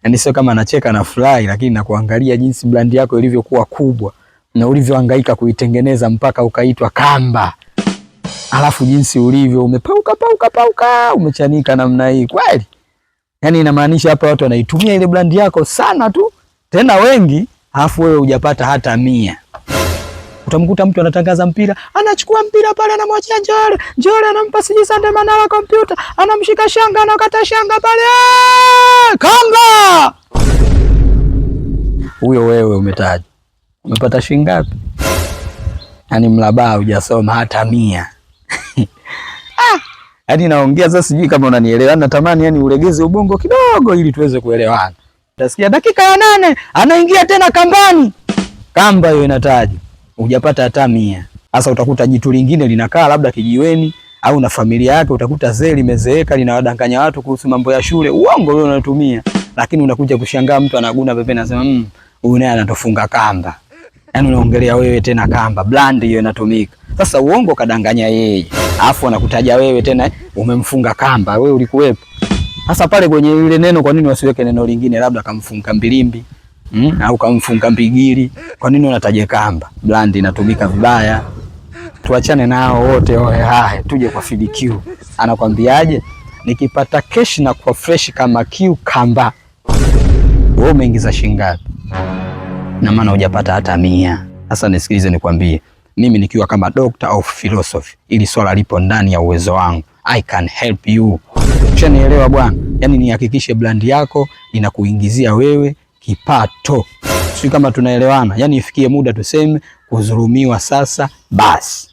Yaani sio kama nacheka na furahi, lakini nakuangalia jinsi brand yako ilivyokuwa kubwa na ulivyohangaika kuitengeneza mpaka ukaitwa Kamba. Alafu jinsi ulivyo umepauka, umechanika namna hii kweli. Yaani inamaanisha hapa watu wanaitumia ile brand yako sana tu, tena wengi, alafu wewe hujapata hata 100. Utamkuta mtu anatangaza mpira, anachukua mpira pale anamwachia Njole anampa siji Sande Manara kompyuta, anamshika shanga anakata shanga pale. Kamba! Huyo wewe umetaja. Umepata shilingi ngapi? Yaani mlabaa hujasoma hata 100. Yaani naongea sasa sijui kama unanielewa. Natamani yani ulegeze ubongo kidogo ili tuweze kuelewana. Utasikia dakika ya 8 anaingia tena kambani. Kamba hiyo inataja. Hujapata hata 100. Sasa utakuta jitu lingine linakaa labda kijiweni au na familia yake, utakuta zee limezeeka linawadanganya watu kuhusu mambo ya shule. Uongo wewe unatumia. Lakini unakuja kushangaa mtu anaguna pepe na sema huyu naye anatofunga kamba. Yaani unaongelea wewe tena Kamba, brand hiyo inatumika. Sasa uongo kadanganya yeye. Alafu anakutaja wewe tena umemfunga Kamba, wewe ulikuwepo. Sasa pale kwenye ile neno kwa nini wasiweke neno lingine labda kamfunga Mbilimbi? Au kamfunga Mbigili? Kwa nini unataja Kamba? Brand inatumika vibaya. Tuachane nao wote haya, tuje kwa FDQ. Anakwambiaje? Nikipata cash na kwa fresh kama Q Kamba. Wewe umeingiza shilingi ngapi? Na maana hujapata hata 100. Sasa nisikilize nikwambie. Mimi nikiwa kama doctor of philosophy, ili swala lipo ndani ya uwezo wangu. I can help you. Ushanielewa bwana? Yaani nihakikishe brand yako inakuingizia wewe kipato. Sio kama tunaelewana. Yaani ifikie muda tuseme kudhulumiwa sasa basi.